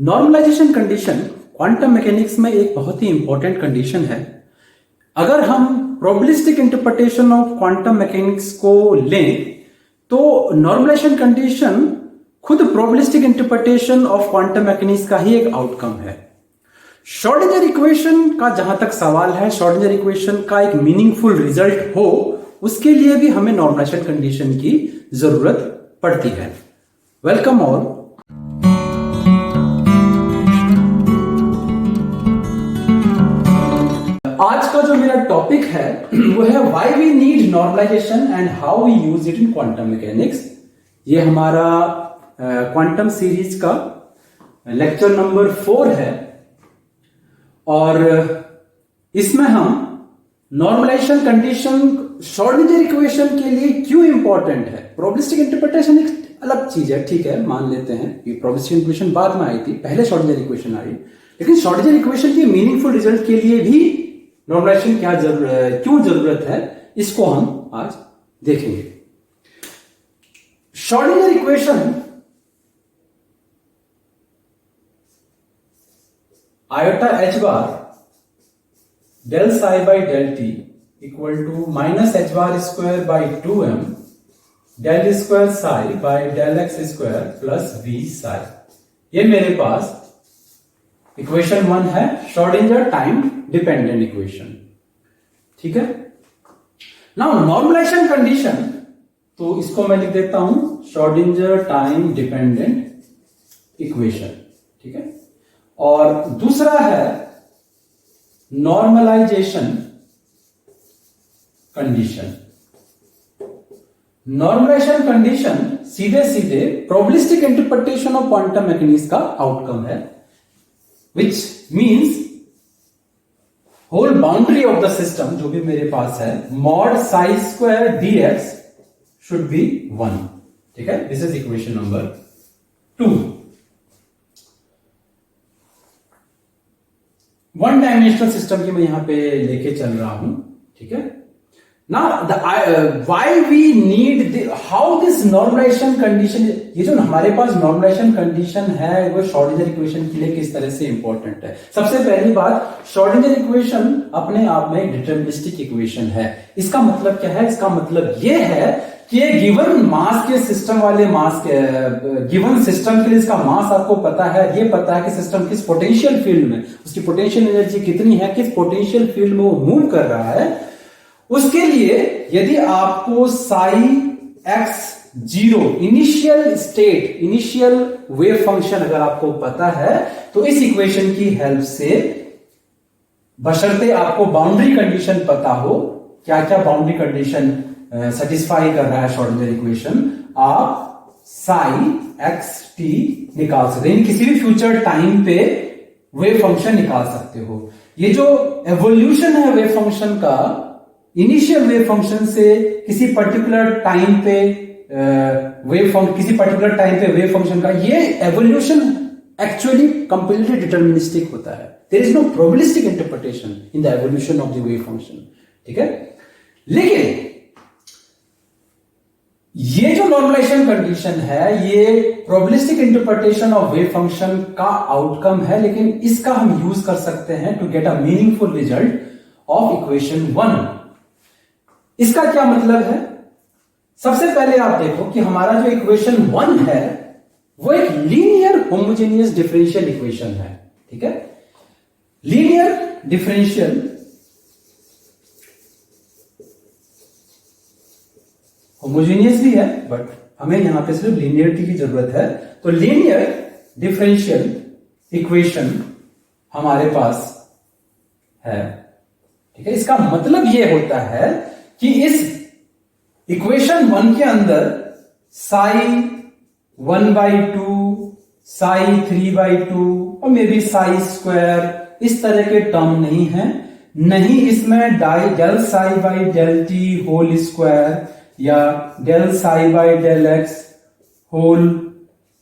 Normalisation condition quantum mechanics में एक बहुत ही इंपॉर्टेंट कंडीशन है। अगर हम probabilistic interpretation of quantum mechanics को लें तो नॉर्मलाइजेशन कंडीशन खुद probabilistic interpretation of quantum mechanics का ही एक आउटकम है। श्रोडिंगर इक्वेशन का जहां तक सवाल है, श्रोडिंगर इक्वेशन का एक मीनिंगफुल रिजल्ट हो उसके लिए भी हमें नॉर्मलाइजेशन कंडीशन की जरूरत पड़ती है। Welcome all. आज का जो मेरा टॉपिक है वो है why we need normalisation and how we use it in quantum mechanics. ये हमारा क्वांटम सीरीज का लेक्चर नंबर 4 है और इसमें हम नॉर्मलाइजेशन कंडीशन श्रोडिंगर इक्वेशन के लिए क्यों इंपॉर्टेंट है। प्रोबेबिलिस्टिक इंटरप्रिटेशन एक अलग चीज है, ठीक है, मान लेते हैं कि प्रोबेबिलिस्टिक इक्वेशन बाद में आई थी, पहले श्रोडिंगर इक्वेशन आई, लेकिन श्रोडिंगर इक्वेशन के मीनिंगफुल रिजल्ट के लिए भी नॉर्मलाइजेशन क्यों जरूरत है, इसको हम आज देखेंगे। Schrodinger equation iota H bar del psi by del T equal to minus H bar square by 2m del square psi by del x square plus V psi. ये मेरे पास इक्वेशन 1 है, श्रोडिंगर टाइम डिपेंडेंट इक्वेशन, ठीक है। Now normalisation condition, तो इसको मैं लिख देता हूं श्रोडिंगर टाइम डिपेंडेंट इक्वेशन, ठीक है। और दूसरा है नॉर्मलाइजेशन कंडीशन। नॉर्मलाइजेशन कंडीशन सीधे सीधे probabilistic interpretation of quantum mechanics का आउटकम है, which means whole boundary of the system जो भी मेरे पास है mod psi square dx should be 1, ठीक है। This is equation number 2। One dimensional system की मैं यहां पे लेके चल रहा हूं, ठीक है ना। Why we need how this normalisation condition, ये जो हमारे पास नॉर्मलाइजेशन कंडीशन है वो श्रोडिंगर इक्वेशन के लिए किस तरह से इंपॉर्टेंट है। सबसे पहली बात, श्रोडिंगर इक्वेशन अपने आप में एक डिटरमिनिस्टिक इक्वेशन है। इसका मतलब क्या है? इसका मतलब ये है कि गिवन मास के सिस्टम वाले मास के गिवन सिस्टम के लिए इसका मास आपको पता है, ये पता है कि सिस्टम किस पोटेंशियल फील्ड में, उसकी पोटेंशियल एनर्जी कितनी है, किस पोटेंशियल फील्ड में वो मूव कर रहा है। उसके लिए यदि आपको Sai x 0 initial state, initial wave function अगर आपको पता है तो इस इक्वेशन की हेल्प से, बशर्ते आपको बाउंड्री कंडीशन पता हो, क्या क्या बाउंड्री कंडीशन सेटिस्फाई कर रहा है श्रोडिंगर इक्वेशन, आप साई एक्स टी निकाल सकते हैं, किसी भी फ्यूचर टाइम पे वेव फंक्शन निकाल सकते हो। ये जो एवोल्यूशन है वेव फंक्शन का, इनिशियल वेव फंक्शन से किसी पर्टिकुलर टाइम पे किसी पर्टिकुलर टाइम पे वेव फंक्शन का, ये एवोल्यूशन एक्चुअली कंप्लीटली डिटरमिनिस्टिक होता है। There is no probabilistic interpretation in the evolution of the wave function, ठीक है। लेकिन ये जो नॉर्मलाइजेशन कंडीशन है ये probabilistic interpretation of wave function का आउटकम है, लेकिन इसका हम यूज कर सकते हैं to get a meaningful result of equation 1। इसका क्या मतलब है? सबसे पहले आप देखो कि हमारा जो इक्वेशन 1 है वो एक लीनियर होमोजेनियस डिफरेंशियल इक्वेशन है, ठीक है। लीनियर डिफरेंशियल होमोजेनियस भी है, बट हमें यहां पे सिर्फ लीनियरिटी की जरूरत है। तो लीनियर डिफरेंशियल इक्वेशन हमारे पास है, ठीक है। इसका मतलब यह होता है कि इस इक्वेशन 1 के अंदर साई 1/2, साई 3/2 और मे बी साई स्क्वायर इस तरह के टर्म नहीं है, नहीं इसमें del psi by del t whole square या del psi by del x whole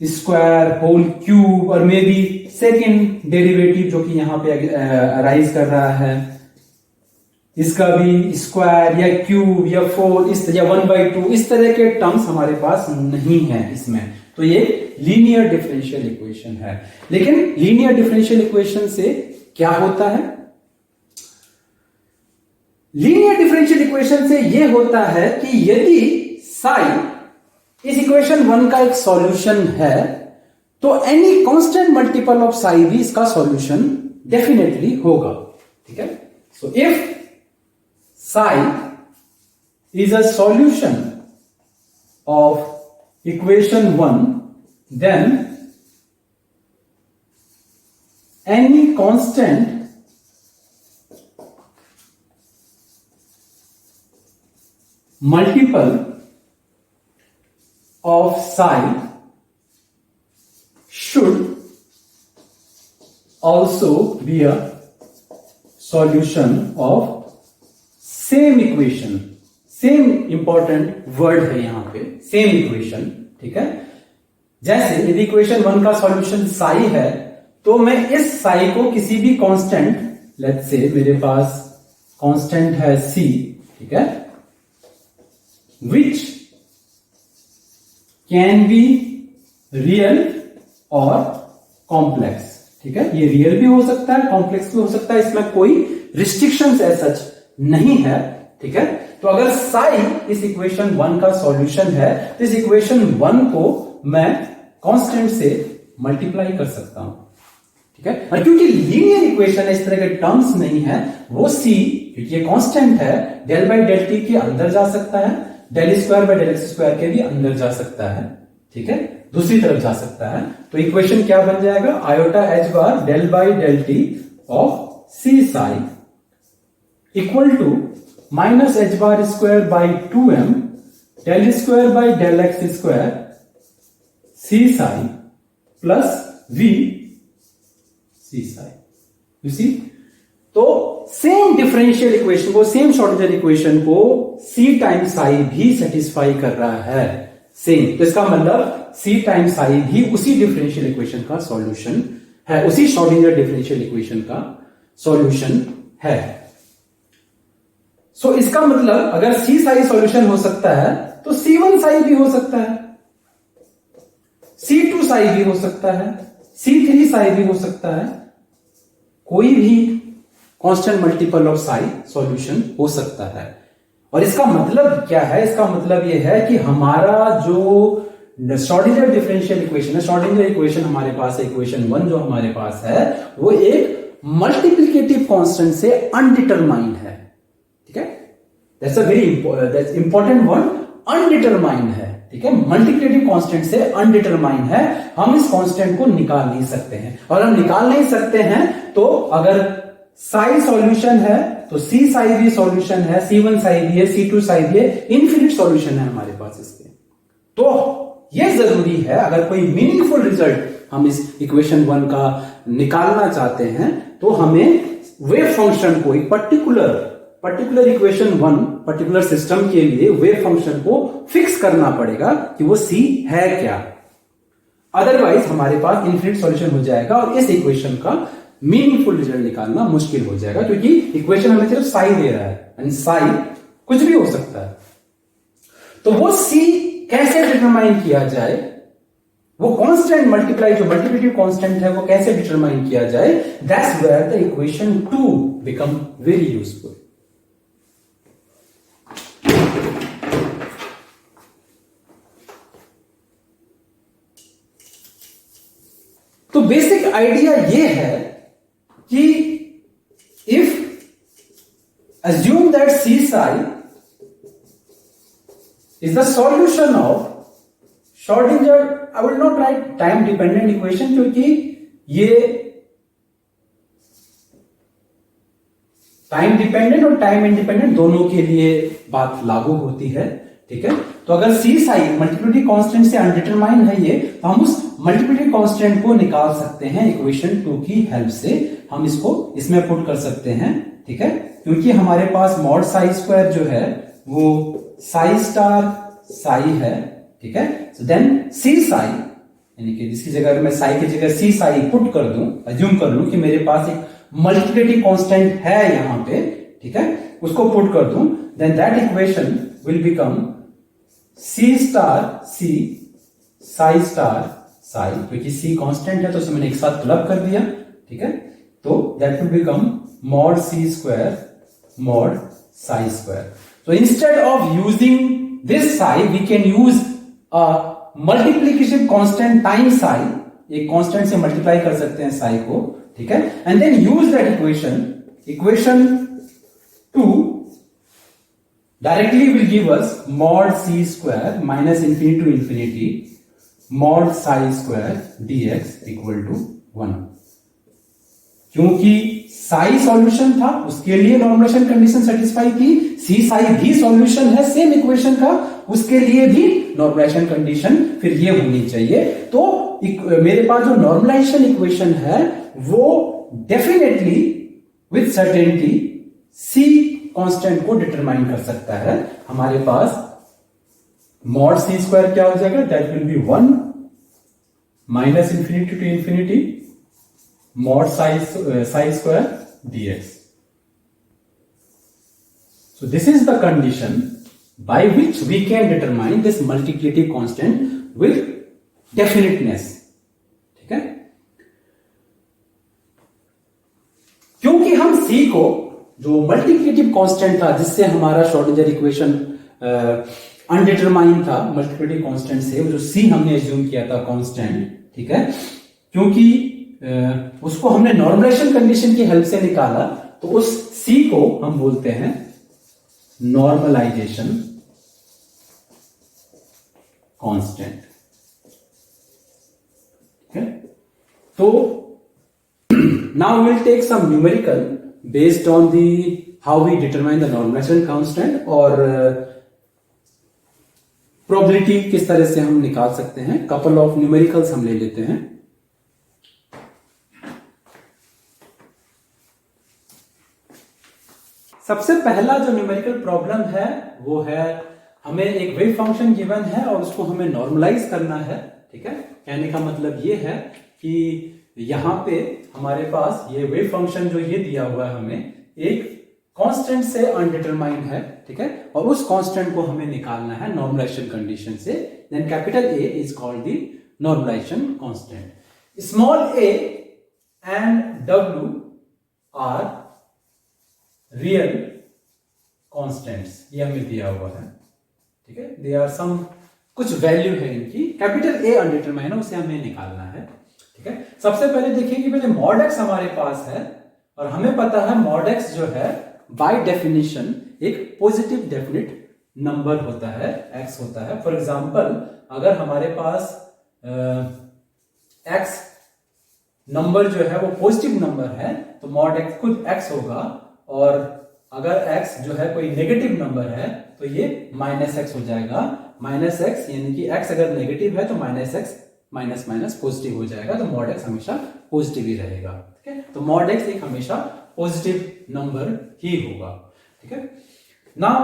square whole cube और मे बी सेकेंड डेरिवेटिव जो कि यहां पे अराइज कर रहा है, इसका भी स्क्वायर या क्यूब या 4 इस या 1/2 इस तरह के टर्म्स हमारे पास नहीं है इसमें। तो ये लीनियर डिफरेंशियल इक्वेशन है। लेकिन लीनियर डिफरेंशियल इक्वेशन से क्या होता है? लीनियर डिफरेंशियल इक्वेशन से यह होता है कि यदि साई इस इक्वेशन 1 का एक सॉल्यूशन है तो any constant multiple of psi भी इसका सॉल्यूशन डेफिनेटली होगा। ठीक है, so if psi is a solution of equation 1 then any constant multiple of psi should also be a solution of same equation। same important word है यहां पे, same equation। ठीक है, जैसे यदि इक्वेशन 1 का सॉल्यूशन साई है तो मैं इस साई को किसी भी कांस्टेंट, लेट्स से मेरे पास कांस्टेंट है c, ठीक है, which can be real और complex। ठीक है, ये रियल भी हो सकता है, कॉम्प्लेक्स भी हो सकता है, इसमें कोई रिस्ट्रिक्शंस एज सच नहीं है। ठीक है, तो अगर साई इस इक्वेशन 1 का सॉल्यूशन है तो इस इक्वेशन 1 को मैं कांस्टेंट से मल्टीप्लाई कर सकता हूं। ठीक है, और क्योंकि लीनियर इक्वेशन है, इस तरह के टर्म्स नहीं है, वो सी क्योंकि ये कांस्टेंट है, डेल बाई डेल टी के अंदर जा सकता है, del square by del x square के भी अंदर जा सकता है। ठीक है, दूसरी तरफ जा सकता है। तो इक्वेशन क्या बन जाएगा? Iota H bar del by del t of c psi equal to minus H bar square by 2m del square by del x square c psi plus v c psi. You see, तो same differential equation को, same Schrodinger equation को c times psi भी satisfy कर रहा है, same. तो इसका मतलब c टाइम्स साई भी उसी डिफरेंशियल इक्वेशन का सॉल्यूशन है, उसी श्रोडिंगर डिफरेंशियल इक्वेशन का सॉल्यूशन है। सो इसका मतलब अगर c साई सॉल्यूशन हो सकता है तो c1 साई भी हो सकता है, c2 साई भी हो सकता है, c3 साई भी हो सकता है, कोई भी constant multiple of Sai solution हो सकता है। और इसका मतलब क्या है? इसका मतलब यह है कि हमारा जो श्रोडिंगर डिफरेंशियल इक्वेशन है, श्रोडिंगर इक्वेशन हमारे पास है, इक्वेशन 1 जो हमारे पास है वो एक मल्टीप्लिकेटिव कांस्टेंट से अनडिटरमाइंड है। ठीक है, that's a very important word, undetermined है। ठीक है, मल्टीप्लिकेटिव कांस्टेंट से अनडिटरमाइंड है, हम इस कांस्टेंट को निकाल नहीं सकते हैं। और हम निकाल नहीं सकते हैं तो अगर साई सॉल्यूशन है तो सी साई भी सॉल्यूशन है, c1 साई भी है, c2 साई भी है, इन्फिनिट सॉल्यूशन है हमारे पास इसके। तो यह जरूरी है, अगर कोई मीनिंगफुल रिजल्ट हम इस इक्वेशन 1 का निकालना चाहते हैं तो हमें वेव फंक्शन को, एक पर्टिकुलर इक्वेशन 1 पर्टिकुलर सिस्टम के लिए वेव फंक्शन को फिक्स करना पड़ेगा कि वो c है क्या। अदरवाइज हमारे पास इन्फिनिट सॉल्यूशन हो जाएगा और इस इक्वेशन का मीनिंगफुल रिजल्ट निकालना मुश्किल हो जाएगा, क्योंकि इक्वेशन हमें सिर्फ साई दे रहा है, एंड साई कुछ भी हो सकता है। तो वो सी कैसे डिटरमाइन किया जाए, वो कांस्टेंट मल्टीप्लाई, जो मल्टीप्लिकेटिव कांस्टेंट है वो कैसे डिटरमाइन किया जाए, that's where the equation 2 become very useful. तो बेसिक आइडिया ये है कि if assume that C psi is the solution of Schrodinger, I will not write time dependent equation क्योंकि ये टाइम डिपेंडेंट और टाइम इंडिपेंडेंट दोनों के लिए बात लागू होती है। ठीक है, तो अगर सी साई मल्टीप्लिकेटिव कांस्टेंट से अनडिटरमाइंड है ये, तो हम उस मल्टीप्लिकेटिव कांस्टेंट को निकाल सकते हैं इक्वेशन 2 की हेल्प से। हम इसको इसमें पुट कर सकते हैं। ठीक है, क्योंकि हमारे पास मॉड साई स्क्वायर जो है वो साई स्टार साई है। ठीक है, सो देन सी साई, यानी कि इसकी जगह मैं साई की जगह सी साई पुट कर दूं, अज्यूम कर लूं कि मेरे पास एक मल्टीप्लिकेटिव कांस्टेंट है यहां पे। ठीक है, उसको पुट कर दूं, then that equation will become c star c psi star psi, क्योंकि सी कांस्टेंट है तो उसे मैंने एक साथ क्लब कर दिया, ठीक है। तो दैट विल बिकम mod c square mod psi square. So instead of using this psi, we can use a multiplication constant times psi, एक कांस्टेंट से मल्टीप्लाई कर सकते हैं psi को, ठीक है, and then use that equation 2 directly will give us mod c square minus infinity to infinity mod psi square dx equal to 1। क्योंकि Sai solution था, उसके लिए नॉर्मलाइजेशन कंडीशन सेटिस्फाई की, सी साई भी सॉल्यूशन है सेम इक्वेशन का, उसके लिए भी नॉर्मलाइजेशन कंडीशन फिर ये होनी चाहिए। तो मेरे पास जो नॉर्मलाइजेशन इक्वेशन है वो definitely with certainty c constant को डिटरमाइन कर सकता है। हमारे पास मॉड सी स्क्वायर क्या हो जाएगा, that will be 1 minus infinity to infinity mod psi square dx. So this is the condition by which we can determine this multiplicative constant with definiteness, ठीक है। क्योंकि हम c को जो मल्टीप्लिकेटिव कांस्टेंट था जिससे हमारा श्रोडिंगर इक्वेशन अनडिटरमाइन था, मल्टीप्लिकेटिव कांस्टेंट से जो c हमने एज्यूम किया था कांस्टेंट, ठीक है, क्योंकि उसको हमने नॉर्मलाइजेशन कंडीशन की हेल्प से निकाला, तो उस C को हम बोलते हैं नॉर्मलाइजेशन कांस्टेंट, ठीक है। तो now will take some numerical based on the how we determine the normalization constant, और प्रोबेबिलिटी किस तरह से हम निकाल सकते हैं। कपल ऑफ न्यूमेरिकल्स हम ले लेते हैं। सबसे पहला जो न्यूमेरिकल प्रॉब्लम है वो है, हमें एक वेव फंक्शन गिवन है और उसको हमें नॉर्मलाइज करना है, ठीक है। कहने का मतलब ये है कि यहां पे हमारे पास ये वेव फंक्शन जो ये दिया हुआ है हमें एक कांस्टेंट से अनडिटरमाइंड है, ठीक है, और उस कांस्टेंट को हमें निकालना है नॉर्मलाइजेशन कंडीशन से। Then capital A is called the normalization constant. Small a and डब्ल्यू आर रियल कांस्टेंट्स, ये हमें दिया हुआ है, ठीक है। दे आर सम कुछ वैल्यू है इनकी, कैपिटल ए अनडिटरमाइंड है, उसे हमें निकालना है, ठीक है। सबसे पहले देखिए कि पहले मॉड एक्स हमारे पास है और हमें पता है मॉड एक्स जो है बाय डेफिनेशन एक पॉजिटिव डेफिनिट नंबर होता है, एक्स होता है। फॉर एग्जांपल अगर हमारे पास एक्स नंबर जो है वो पॉजिटिव नंबर है तो मॉड एक्स खुद एक्स होगा, और अगर x जो है कोई नेगेटिव नंबर है तो ये माइनस एक्स हो जाएगा। माइनस एक्स यानी कि x अगर नेगेटिव है तो minus x minus minus positive हो जाएगा, तो मॉड एक्स हमेशा पॉजिटिव ही रहेगा, ठीक है। तो मॉड एक्स एक हमेशा पॉजिटिव नंबर ही होगा, ठीक है। नाउ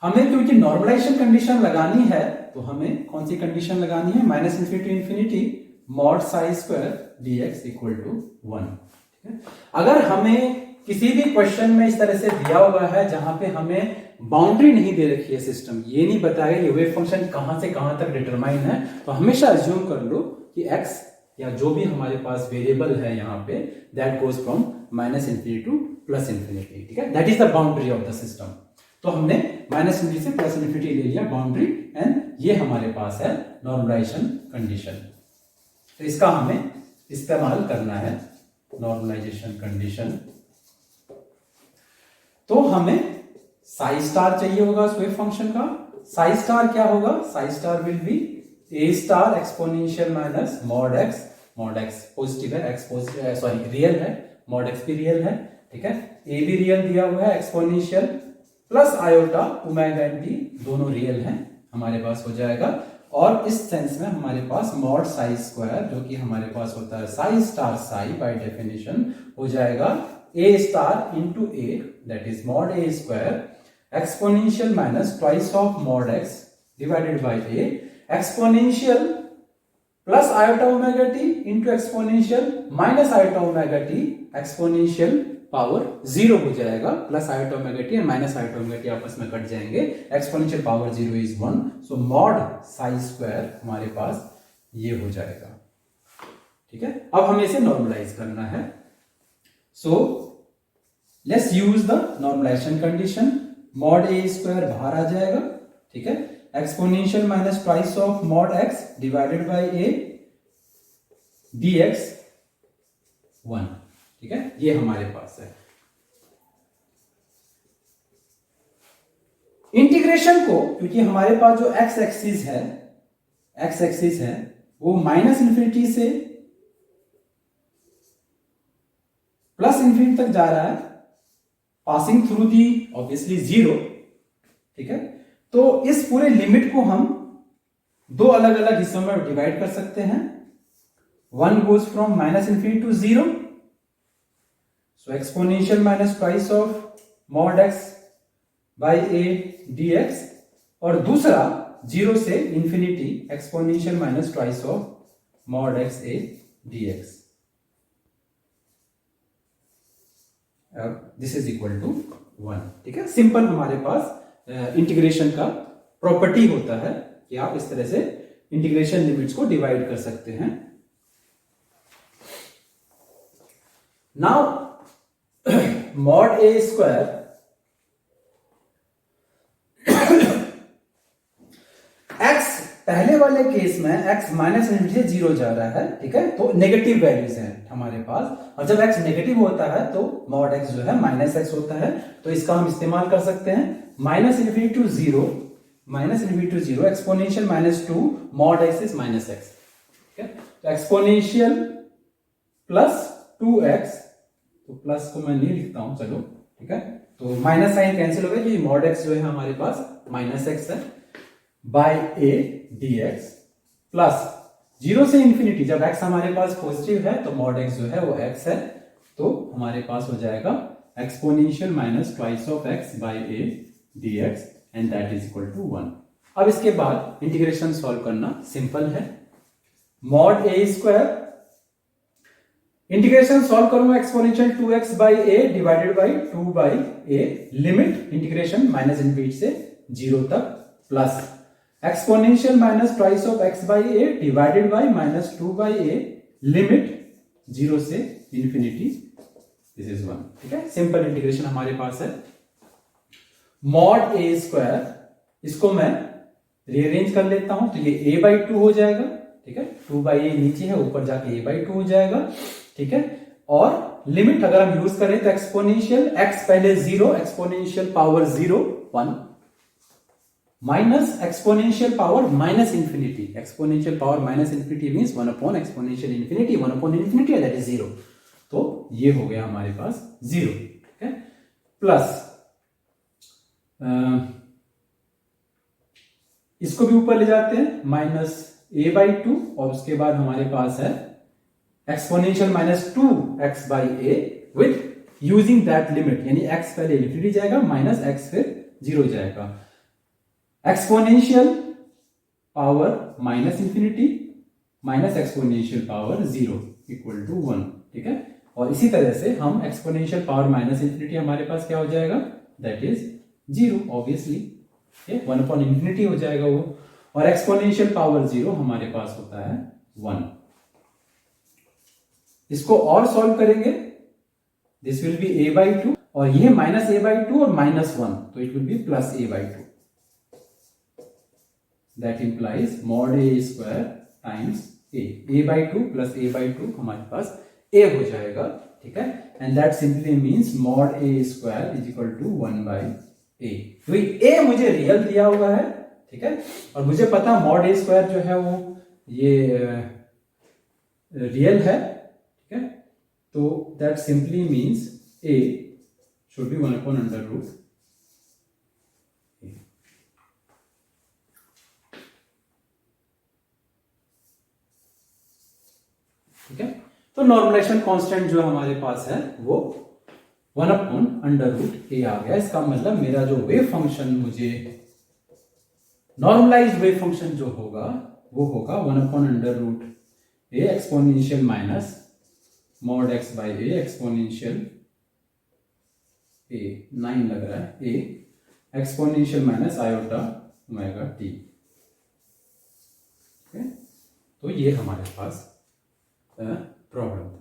हमें क्योंकि नॉर्मलाइजेशन कंडीशन लगानी है तो हमें कौन सी कंडीशन लगानी है, minus infinity to infinity mod psi square dx equal to 1, ठीक है। अगर हमें किसी भी क्वेश्चन में इस तरह से दिया हुआ है जहां पे हमें बाउंड्री नहीं दे रखी है, सिस्टम ये नहीं बताया ये वेव फंक्शन कहां से कहां तक डिटरमाइन है, तो हमेशा अज्यूम कर लो कि x या जो भी हमारे पास वेरिएबल है यहाँ पे that goes from minus infinity two plus infinity, ठीक है। That is the boundary of the system. तो हमने माइनस इंफिनिटी से प्लस इंफिनिटी ले लिया बाउंड्री, एंड ये हमारे पास है नॉर्मलाइजेशन कंडीशन। तो इसका हमें इस्तेमाल करना है नॉर्मलाइजेशन कंडीशन। तो हमें साई स्टार चाहिए होगा उस वेव फंक्शन का। साई स्टार क्या होगा, psi star will be A star exponential minus mod x positive है, एक्स पॉजिटिव सॉरी रियल है, मॉड एक्स भी रियल है, ठीक है। ए भी रियल दिया हुआ है, exponential plus iota omega and t दोनों रियल हैं, हमारे पास हो जाएगा। और इस सेंस में हमारे पास मॉड साई स्क्वायर जो कि हमारे पास होता है Sai star Sai by definition हो जाएगा a star into A that is mod A square exponential minus twice of mod x divided by A exponential plus iota omega T into exponential minus iota omega T exponential power 0 हो जाएगा, plus iota omega T और minus iota omega T आपस में cut जाएंगे, exponential power 0 is 1, so mod psi square हमारे पास ये हो जाएगा। ठीक है, अब हमें इसे नॉर्मलाइज करना है, so let's use the normalization condition. Mod A square बाहर आ जाएगा, ठीक है, exponential minus twice of mod x divided by a dx 1, ठीक है, ये हमारे पास है। इंटीग्रेशन को, क्योंकि हमारे पास जो x एक्सिस है वो माइनस इंफिनिटी से प्लस इंफिनिटी तक जा रहा है, पासिंग थ्रू दी ऑब्वियसली 0, ठीक है। तो इस पूरे लिमिट को हम दो अलग अलग हिस्सों में डिवाइड कर सकते हैं। One goes from minus infinity to 0, so exponential minus twice of mod x by a dx, और दूसरा 0 से इंफिनिटी exponential minus twice of mod x a dx, this is equal to 1, ठीक है। सिंपल हमारे पास इंटीग्रेशन का प्रॉपर्टी होता है कि आप इस तरह से इंटीग्रेशन लिमिट्स को डिवाइड कर सकते हैं। नाउ मॉड ए स्क्वायर x, पहले वाले केस में x माइनस इंफिनिटी से 0 जा रहा है, ठीक है, तो नेगेटिव वैल्यूज हैं हमारे पास, और जब x नेगेटिव होता है तो मॉड x जो है माइनस x होता है, तो इसका हम इस्तेमाल कर सकते हैं minus infinity to 0 exponential minus 2 mod x is minus x, ठीक है। तो एक्सपोनेंशियल प्लस 2x, तो प्लस को मैं नहीं लिखता हूं, चलो, ठीक है, तो माइनस साइन कैंसिल हो गया, ये मॉड x जो है हमारे पास माइनस x है, बाय ए dx प्लस 0 से इंफिनिटी, जब x हमारे पास पॉजिटिव है तो मॉड x जो है वो x है, तो हमारे पास हो जाएगा exponential minus twice of x by a dx and that is equal to 1। अब इसके बाद इंटीग्रेशन सॉल्व करना सिंपल है। मॉड ए स्क्वायर, इंटीग्रेशन सॉल्व करूंगा exponential 2x by a divided by 2 by a, limit integration minus infinity से 0 तक, plus exponential minus twice of x by a divided by minus 2 by a, limit 0 से infinity, this is 1, ठीक है। Simple integration हमारे पास है। Mod ए square, इसको मैं रीअरेंज कर लेता हूं, तो ये a बाई 2 हो जाएगा, ठीक है, 2 बाई ए नीचे है, ऊपर जाके a बाई 2 हो जाएगा, ठीक है। और लिमिट अगर हम यूज करें तो एक्सपोनेंशियल x पहले 0, exponential power 0 1, minus exponential power minus infinity, exponential power minus infinity means 1 upon exponential infinity, 1 upon infinity that is 0, तो ये हो गया हमारे पास 0, ठीक है, प्लस इसको भी ऊपर ले जाते हैं माइनस a बाई 2, और उसके बाद हमारे पास है exponential minus 2x by a with using that limit, यानी x पहले इंफिनिटी जाएगा माइनस x फिर 0 जाएगा, exponential power minus infinity minus exponential power 0 equal to 1, ठीक है। और इसी तरह से हम एक्सपोनेंशियल पावर माइनस इंफिनिटी हमारे पास क्या हो जाएगा, that is 0 obviously, 1 upon infinity हो जाएगा वो, और एक्सपोनेंशियल पावर 0 हमारे पास होता है 1। इसको और सॉल्व करेंगे, this will B a by 2, और ये माइनस a बाई 2 और माइनस 1, तो it will be plus a by 2, that implies mod A square times a by 2 plus a by 2 हमारे पास a हो जाएगा, ठीक है, and that simply means mod A square is equal to 1 by a, क्योंकि a मुझे रियल दिया हुआ है, ठीक है, और मुझे पता मॉड ए स्क्वायर जो है वो ये रियल है, ठीक है, तो that simply means a should be 1 upon under root a, ठीक है। तो नॉर्मलाइजेशन कांस्टेंट जो हमारे पास है वो 1 अपॉन अंडर रूट ए आ गया। इसका मतलब मेरा जो वेव फंक्शन, मुझे नॉर्मलाइज्ड वेव फंक्शन जो होगा वो होगा 1 upon under root a exponential minus mod x by a exponential a 9 लग रहा है, a exponential minus iota omega t. तो ये हमारे पास प्रॉब्लम था।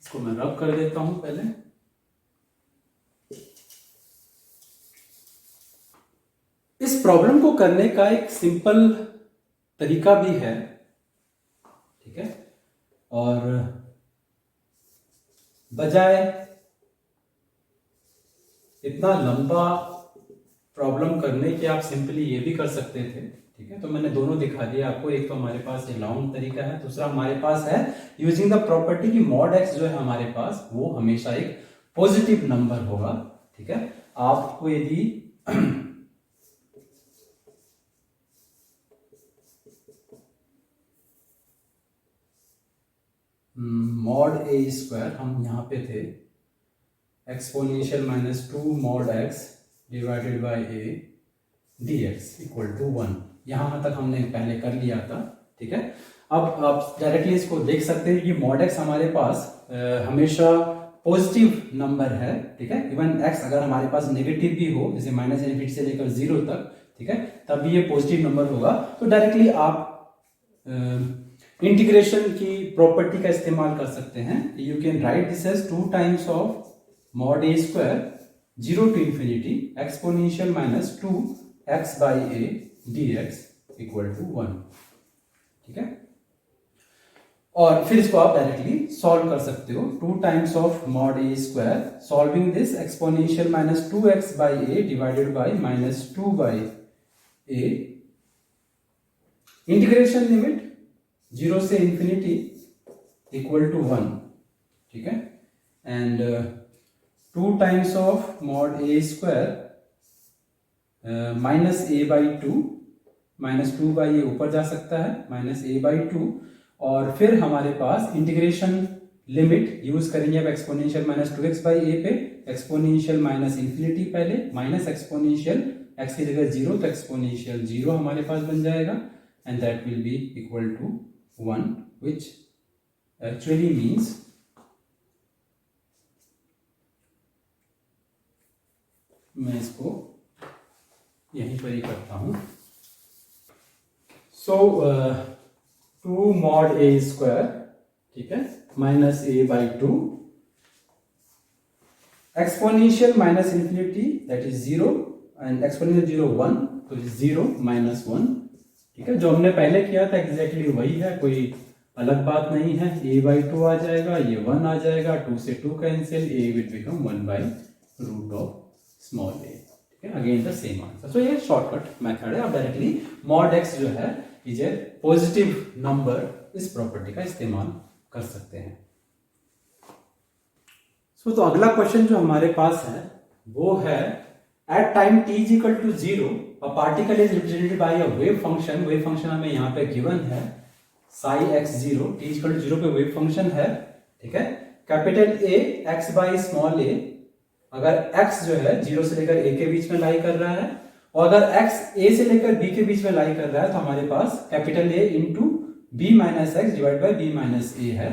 इसको मैं रब कर देता हूं पहले। इस प्रॉब्लम को करने का एक सिंपल तरीका भी है, ठीक है, और बजाय इतना लंबा प्रॉब्लम करने के आप सिंपली ये भी कर सकते थे, ठीक है। तो मैंने दोनों दिखा दिया आपको। एक तो हमारे पास ये लॉन्ग तरीका है, दूसरा हमारे पास है यूजिंग द प्रॉपर्टी की मॉड एक्स जो है हमारे पास वो हमेशा एक पॉजिटिव नंबर होगा, ठीक है। आपको यदि मॉड ए स्क्वायर, हम यहां पे थे, exponential minus 2 mod x divided by a d x equal to 1, यहां तक हमने पहले कर लिया था, ठीक है। अब आप डायरेक्टली इसको देख सकते हैं कि मॉड एक्स हमारे पास हमेशा पॉजिटिव नंबर है, ठीक है। इवन एक्स अगर हमारे पास नेगेटिव भी हो, जैसे माइनस इनफिनिटी से लेकर 0 तक, ठीक है, तब भी ये पॉजिटिव नंबर होगा। तो डायरेक्टली आप इंटीग्रेशन की प्रॉपर्टी का इस्तेमाल कर सकते हैं। You can write this as 2 times of mod A square 0 to infinity exponential minus 2 x by a d x equal to 1, ठीक है। और फिर इसको आप डायरेक्टली सॉल्व कर सकते हो। 2 times of mod A square, solving this exponential minus 2 x by a divided by minus 2 by a, integration limit 0 से इंफिनिटी इक्वल टू 1, ठीक है। And 2 times of mod A square minus a by 2, minus 2 by a ऊपर जा सकता है, minus a by 2, और फिर हमारे पास इंटीग्रेशन लिमिट यूज करेंगे अब एक्सपोनेंशियल माइनस 2x बाई ए पे, एक्सपोनेंशियल माइनस इंफिनिटी पहले, माइनस एक्सपोनेंशियल x की जगह 0 तो एक्सपोनेंशियल 0 हमारे पास बन जाएगा, and that will be equal to 1, which actually means मैं इसको यहीं पर ही करता हूं। सो 2 मॉड ए स्क्वायर, ठीक है, minus a by 2, exponential minus infinity that is 0 and exponential 0 1, तो 0 माइनस 1, ठीक है। जो हमने पहले किया था एग्जैक्टली वही है, कोई अलग बात नहीं है। a बाई 2 आ जाएगा, ये 1 आ जाएगा, 2 से 2 cancel, a will become 1 by root of small a, ठीक है। Again the same answer. So ये शॉर्टकट मेथड है। आप डायरेक्टली मॉड x जो है इज ए पॉजिटिव नंबर, इस प्रॉपर्टी का इस्तेमाल कर सकते हैं। तो अगला क्वेश्चन जो हमारे पास है वो है at time t is equal to 0 a particle is represented by a wave function। wave function हमें यहाँ पे गिवन है psi x0, t equal to 0 पे वेव फंक्शन है, ठीक है। Capital A x by small a, अगर x जो है 0 से लेकर a के बीच में लाई कर रहा है, और अगर x a से लेकर b के बीच में लाई कर रहा है, तो हमारे पास capital A into b minus x divide by b minus a है,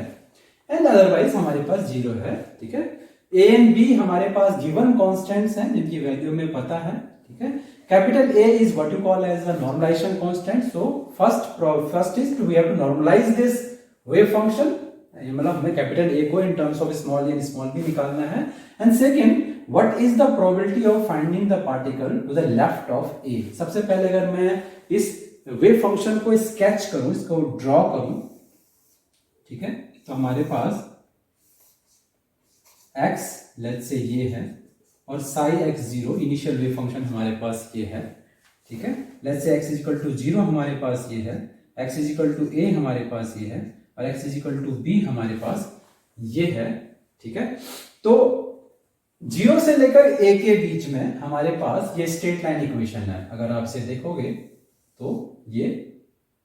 एंड अदरवाइज हमारे पास 0 है, ठीक है। a एंड b हमारे पास गिवन कॉन्स्टेंट्स हैं जिनकी वैल्यू हमें पता है, ठीक है। Capital A is what you call as a normalization constant. So first is we have to normalize this wave function. मतलब हमें कैपिटल A को in terms of small a and small b निकालना है. And second, what is the probability of finding the particle to the left of A? सबसे पहले अगर मैं इस wave function को स्केच करूं, इसको ड्रॉ करूं, ठीक है, तो हमारे पास x लेट्स से ये है, और psi x0 initial wave function हमारे पास ये है, ठीक है। Let's say x is equal to 0 हमारे पास ये है, x is equal to a हमारे पास ये है, और x is equal to b हमारे पास ये है, ठीक है। तो 0 से लेकर a के बीच में हमारे पास ये स्ट्रेट लाइन इक्वेशन है। अगर आप इसे देखोगे तो ये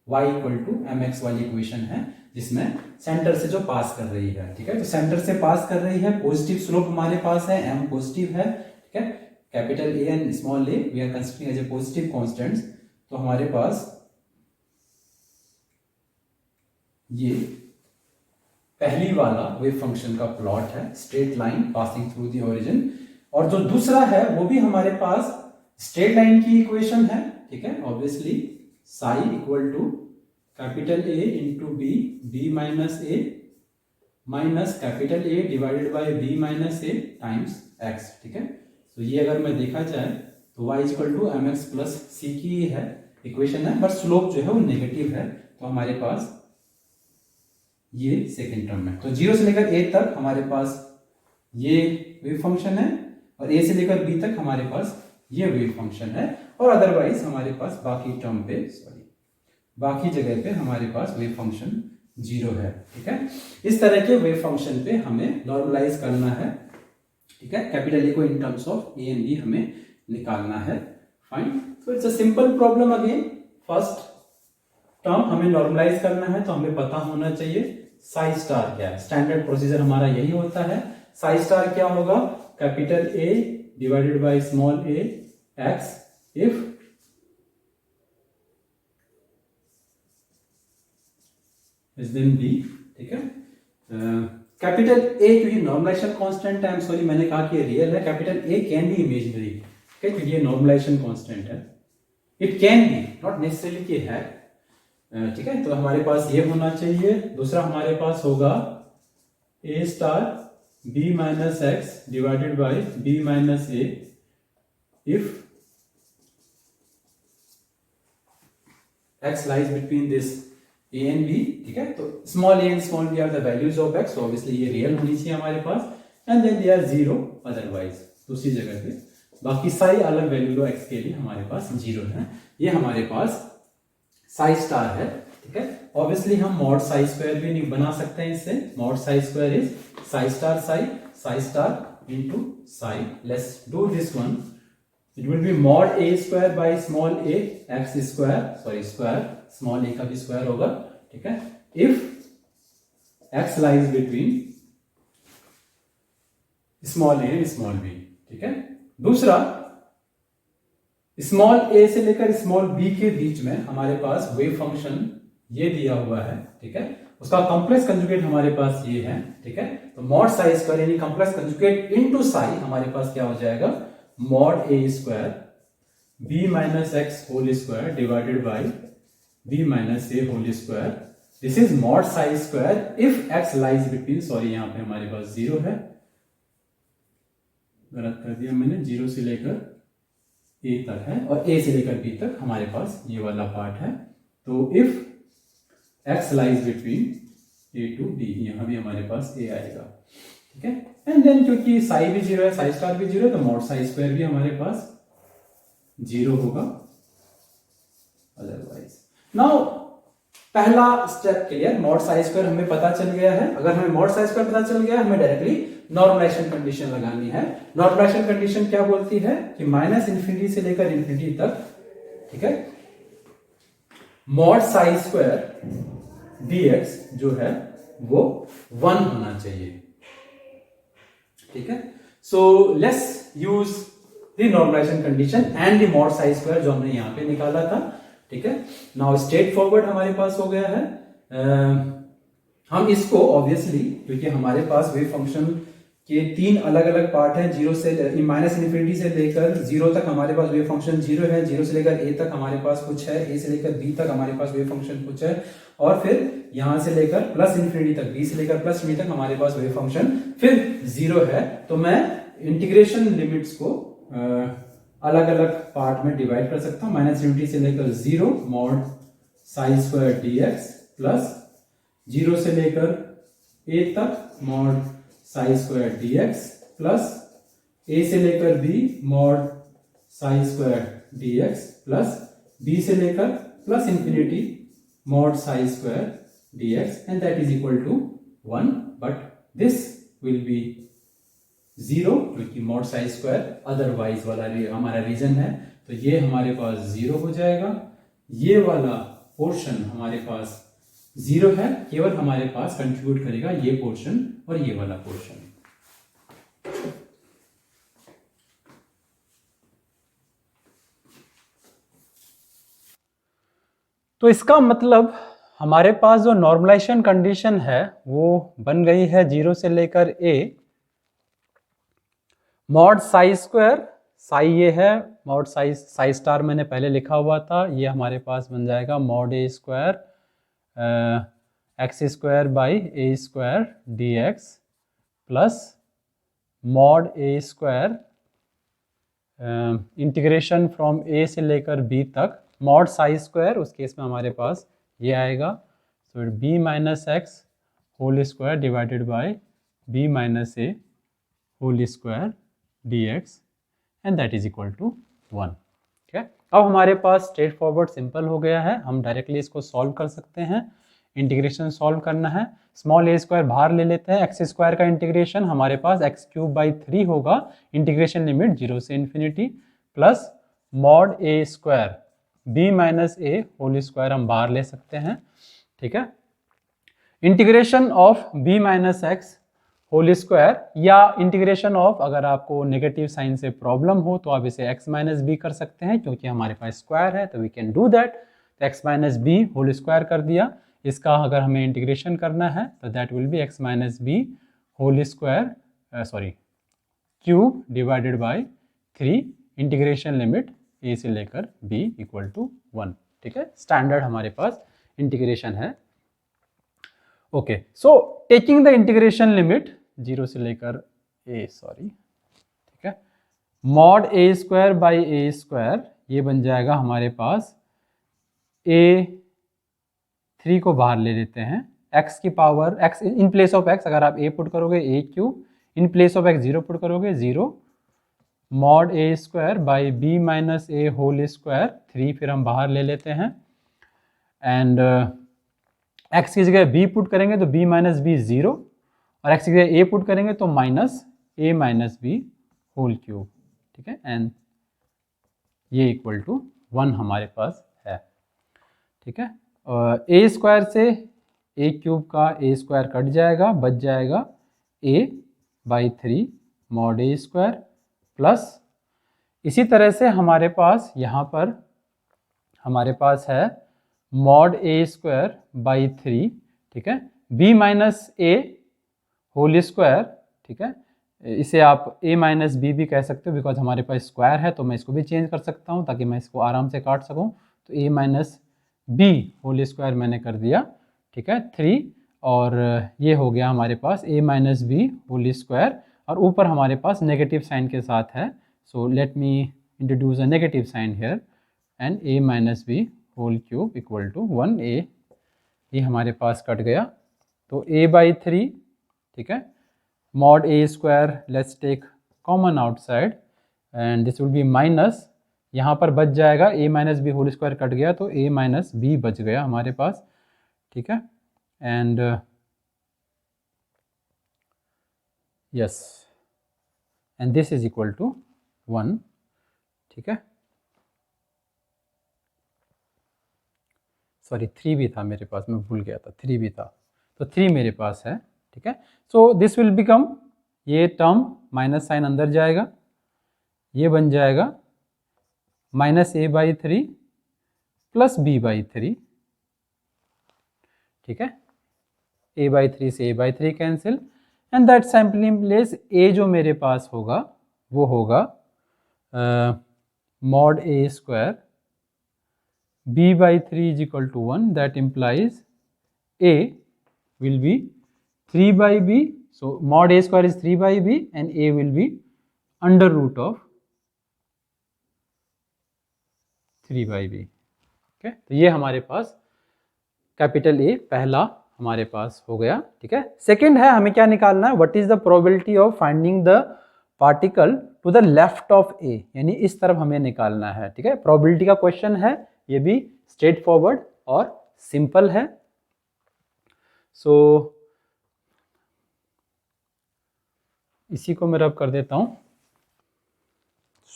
y इक्वल टू mx वाली इक्वेशन है, जिसमें सेंटर से जो पास कर रही है, ठीक है। तो सेंटर से पास कर रही है, पॉजिटिव स्लोप हमारे पास है, m पॉजिटिव है, ठीक है। Capital A and small a we are considering as a positive constants, तो हमारे पास ये पहली वाला वेव फंक्शन का प्लॉट है, straight line passing through the origin. और जो दूसरा है वो भी हमारे पास स्ट्रेट लाइन की इक्वेशन है, ठीक है। Obviously psi equal to capital A into b, b minus a minus capital A divided by b minus a times x, ठीक है। तो ये अगर मैं देखा जाए तो y equal to m x plus c की है इक्वेशन है, बट स्लोप जो है वो नेगेटिव है, तो हमारे पास ये सेकेंड टर्म है। तो 0 से लेकर a तक हमारे पास ये वेव फंक्शन है और a से लेकर b तक हमारे पास ये वेव फंक्शन है, और अदरवाइज हमारे पास बाकी टर्म पे बाकी जगह पे हमारे पास वेव फंक्शन 0 है, ठीक है। इस तरह के वेव फंक्शन पे हमें नॉर्मलाइज करना है, ठीक है। कैपिटल ए को in terms of a and b हमें निकालना है, फाइन। तो it's a simple problem again. First term हमें नॉर्मलाइज करना है तो हमें पता होना चाहिए साई स्टार क्या है। स्टैंडर्ड प्रोसीजर हमारा यही होता है। साई स्टार क्या होगा, capital A divided by small a x if is then b, ठीक है। कैपिटल ए क्योंकि नॉर्मलाइजेशन कांस्टेंट है, आई एम सॉरी मैंने कहा कि रियल है, capital A can be imaginary, ठीक है, क्योंकि ये नॉर्मलाइजेशन कांस्टेंट है। It can be, not necessarily कि है, ठीक है। तो हमारे पास ये होना चाहिए। दूसरा हमारे पास होगा a star b minus x divided by b minus a if x lies between this a and b, ठीक है। तो small a and small b are the values of x, obviously ये रियल होनी चाहिए हमारे पास, and then they are 0 otherwise, दूसरी जगह पे बाकी सारी अलग वैल्यू एक्स के लिए हमारे पास 0 है। ये हमारे पास साई स्टार है, ठीक है। ऑब्वियसली हम मॉड साई स्क्वायर भी नहीं बना सकते हैं इससे। Mod psi square is psi star into psi. Let's do this one. It will be mod A square by small a x square, sorry square, small a का भी square होगा, ठीक है, if x lies between small a and small b, ठीक है। दूसरा small ए से लेकर स्मॉल बी के बीच में हमारे पास वेव फंक्शन ये दिया हुआ है, ठीक है। उसका कॉम्प्लेक्स कंजुगेट हमारे पास ये है, ठीक है। तो मॉड साई स्क्वायर यानी कॉम्प्लेक्स कंजुगेट इनटू साई हमारे पास क्या हो जाएगा, mod A square b minus x whole square divided by b minus a whole square. This is mod psi square if x lies between, sorry यहां पे हमारे पास 0 है, गलत कर दिया मैंने, 0 से लेकर ए तक है और ए से लेकर बी तक हमारे पास ये वाला पार्ट है। तो if x lies between a to d, यहां भी हमारे पास ए आएगा, ठीक है। एंड देन क्योंकि साई भी 0 है, साई स्टार भी 0 है, तो मॉड साई स्क्वायर भी हमारे पास 0 होगा अदरवाइज। नाउ पहला step clear, mod psi square हमें पता चल गया है। अगर हमें मॉड साई स्क्वायर पता चल गया, हमें डायरेक्टली नॉर्मलाइजेशन कंडीशन लगानी है। नॉर्मलाइजेशन कंडीशन क्या बोलती है कि माइनस इंफिनिटी से लेकर इंफिनिटी तक, ठीक है, मॉड साई स्क्वायर dx जो है वो 1 होना चाहिए, ठीक है। So let's use the normalization condition and the mod psi square जो हमने यहां पे निकाला था, ठीक है। नाउ स्ट्रेट फॉरवर्ड हमारे पास हो गया है। हम इसको ऑब्वियसली क्योंकि हमारे पास वेव फंक्शन के 3 अलग अलग पार्ट हैं, 0 से माइनस इन्फिनिटी से लेकर 0 तक हमारे पास वेव फंक्शन 0 है, 0 से लेकर a तक हमारे पास कुछ है, a से लेकर b तक हमारे पास वेव फंक्शन कुछ है, और फिर यहां से लेकर प्लस इन्फिनिटी तक, b से लेकर प्लस इन्फिनिटी तक हमारे पास वेव फंक्शन फिर 0 है। तो मैं इंटीग्रेशन लिमिट्स को अलग अलग पार्ट में डिवाइड कर सकता हूं। माइनस इन्फिनिटी से लेकर 0 mod psi square dx plus 0 से लेकर a तक mod psi square dx plus a से लेकर b mod psi square dx plus b से लेकर plus infinity mod psi square dx and that is equal to 1, but this will be 0 क्योंकि mod psi square otherwise वाला हमारा reason है, तो ये हमारे पास 0 हो जाएगा। ये वाला पोर्शन हमारे पास 0 है, केवल हमारे पास कंट्रीब्यूट करेगा ये पोर्शन और ये वाला पोर्शन। तो इसका मतलब हमारे पास जो नॉर्मलाइजेशन कंडीशन है वो बन गई है 0 से लेकर a, mod psi square, Sai ये है, मॉड साई स्टार मैंने पहले लिखा हुआ था, ये हमारे पास बन जाएगा mod A square x square by a square d x plus mod A square integration from a से लेकर बी तक मॉड साई स्क्वायर, उस केस में हमारे पास ये आएगा, so b minus x whole square divided by b minus a whole square d x and that is equal to 1। ठीक है, अब हमारे पास स्ट्रेट फॉरवर्ड सिंपल हो गया है, हम डायरेक्टली इसको सॉल्व कर सकते हैं। इंटीग्रेशन सॉल्व करना है, स्मॉल ए स्क्वायर बाहर ले लेते हैं, एक्स स्क्वायर का इंटीग्रेशन हमारे पास एक्स क्यूब बाई 3 होगा, इंटीग्रेशन लिमिट 0 से infinity, plus mod A square b minus a whole square हम बाहर ले सकते हैं। ठीक है, integration of b minus x whole square या इंटीग्रेशन ऑफ, अगर आपको नेगेटिव साइन से प्रॉब्लम हो तो आप इसे x माइनस बी कर सकते हैं, क्योंकि हमारे पास स्क्वायर है तो वी कैन डू दैट। तो x minus b whole square कर दिया, इसका अगर हमें इंटीग्रेशन करना है तो that will be x minus b whole square cube divided by 3, integration limit a से लेकर b इक्वल टू 1। ठीक है, स्टैंडर्ड हमारे पास इंटीग्रेशन है। Okay, so taking the integration limit 0 से लेकर ठीक है, mod A square by a square, ये बन जाएगा हमारे पास a3 को बाहर ले लेते हैं, x की power x in place of x अगर आप a पुट करोगे a cube, in place of x 0 put करोगे 0, mod A square by b minus a whole square 3 फिर हम बाहर ले लेते हैं, एंड x की जगह b पुट करेंगे तो b माइनस बी 0, और x की जगह a पुट करेंगे तो minus a minus b whole cube. ठीक है, एंड ये इक्वल टू 1 हमारे पास है। ठीक है, a स्क्वायर से a क्यूब का a स्क्वायर कट जाएगा, बच जाएगा a by 3 mod A square, plus इसी तरह से हमारे पास यहाँ पर हमारे पास है मॉड ए स्क्वायर बाई 3। ठीक है, b minus a whole square, ठीक है, इसे आप a माइनस बी भी कह सकते हो, बिकॉज हमारे पास स्क्वायर है तो मैं इसको भी चेंज कर सकता हूँ ताकि मैं इसको आराम से काट सकूँ। तो a minus b whole square मैंने कर दिया। ठीक है, 3, और ये हो गया हमारे पास a minus b whole square, और ऊपर हमारे पास नेगेटिव साइन के साथ है, so let me introduce a negative sign here, and a minus b whole cube equal to 1a, ये हमारे पास कट गया, तो a बाई 3। ठीक है, mod A square let's take common outside, and this will be minus, यहाँ पर बच जाएगा a minus b whole square कट गया तो a माइनस बी बच गया हमारे पास। ठीक है, and yes, and this is equal to 1। ठीक है, सॉरी 3 भी था मेरे पास, मैं भूल गया था, 3 भी था, तो 3 मेरे पास है। ठीक है, सो दिस विल बिकम, ये टर्म माइनस साइन अंदर जाएगा, ये बन जाएगा minus a by 3 plus b by 3। ठीक है, a बाई 3 से a by 3 cancel, and that simply place a जो मेरे पास होगा वो होगा mod A square b by 3 is equal to 1, that implies a will be 3 by b, so mod a square is 3 by b and a will be under root of 3 by b। ठीक है, तो ये हमारे पास capital A पहला हमारे पास हो गया। ठीक है, सेकंड है, हमें क्या निकालना है, what is the probability of finding the particle to the left of A, यानी इस तरफ हमें निकालना है। ठीक है, प्रोबेबिलिटी का क्वेश्चन है, ये भी स्ट्रेट फॉरवर्ड और सिंपल है। सो इसी को मैं रब कर देता हूं।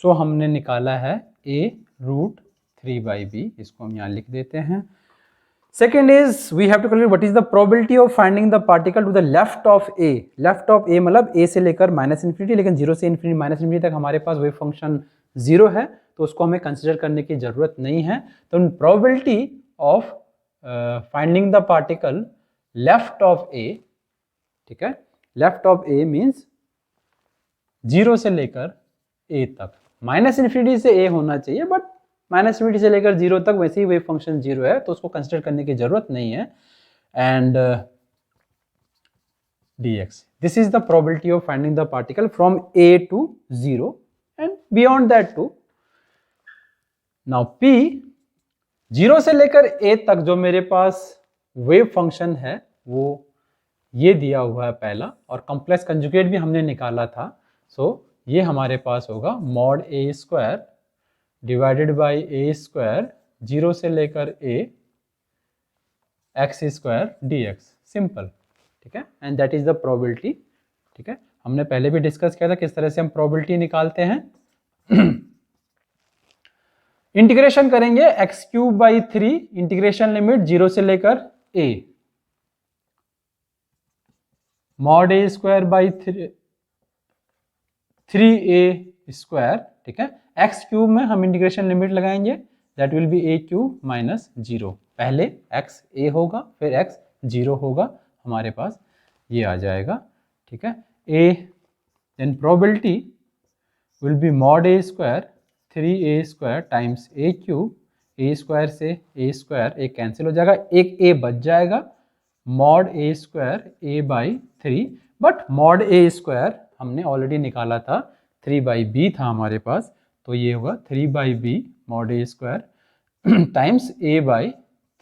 सो हमने निकाला है a रूट 3 बाई बी, इसको हम यहाँ लिख देते हैं। Second is we have to calculate what is the probability of finding the particle to the left of a. Left of a मतलब a से लेकर माइनस इन्फिनिटी, लेकिन 0 से इन्फिनिटी माइनस इन्फिनिटी तक हमारे पास वेव फंक्शन 0 है, तो उसको हमें कंसिडर करने की जरूरत नहीं है। तो probability of finding the particle left of a, ठीक है, लेफ्ट ऑफ ए मीन्स 0 से लेकर ए तक, माइनस इन्फिनिटी से ए होना चाहिए, बट माइनस इन्फिनिटी से लेकर 0 तक वैसे ही वेव फंक्शन 0 है, तो उसको कंसिडर करने की जरूरत नहीं है. And dx, this is the probability of finding the particle from a to 0 and beyond that too. Now p 0 से लेकर a तक जो मेरे पास वेव फंक्शन है वो ये दिया हुआ है पहला, और कॉम्प्लेक्स कंजुगेट भी हमने निकाला था. सो ये हमारे पास होगा mod A square divided by a square 0 से लेकर a x square d x, simple, ठीक है. And that is the probability, ठीक है. हमने पहले भी डिस्कस किया था किस तरह से हम प्रोबेबिलिटी निकालते हैं. इंटीग्रेशन करेंगे x cube by 3, integration limit 0 से लेकर a, mod A square by 3a square, ठीक है. एक्स क्यूब में हम इंटीग्रेशन लिमिट लगाएंगे, that will B a cube minus 0. पहले x a होगा, फिर x 0 होगा, हमारे पास ये आ जाएगा, ठीक है. a then probability will be mod A square 3a square times a cube, a square से a स्क्वायर एक कैंसिल हो जाएगा, एक a बच जाएगा, mod a square a by 3, but mod a square हमने ऑलरेडी निकाला था, 3 बाई b था हमारे पास, तो ये होगा 3 by b mod a square times a by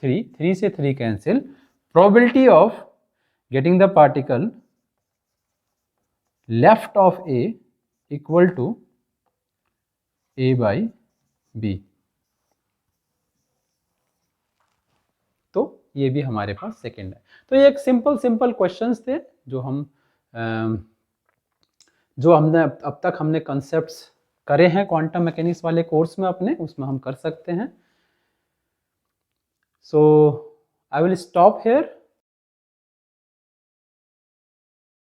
3, 3 से 3 cancel, probability of getting the particle left of A equal to A by B. तो ये भी हमारे पास सेकेंड है. तो ये एक सिंपल क्वेश्चंस थे जो हमने अब तक हमने कॉन्सेप्ट्स करे हैं क्वांटम मैकेनिक्स वाले कोर्स में अपने, उसमें हम कर सकते हैं. सो आई विल स्टॉप हियर.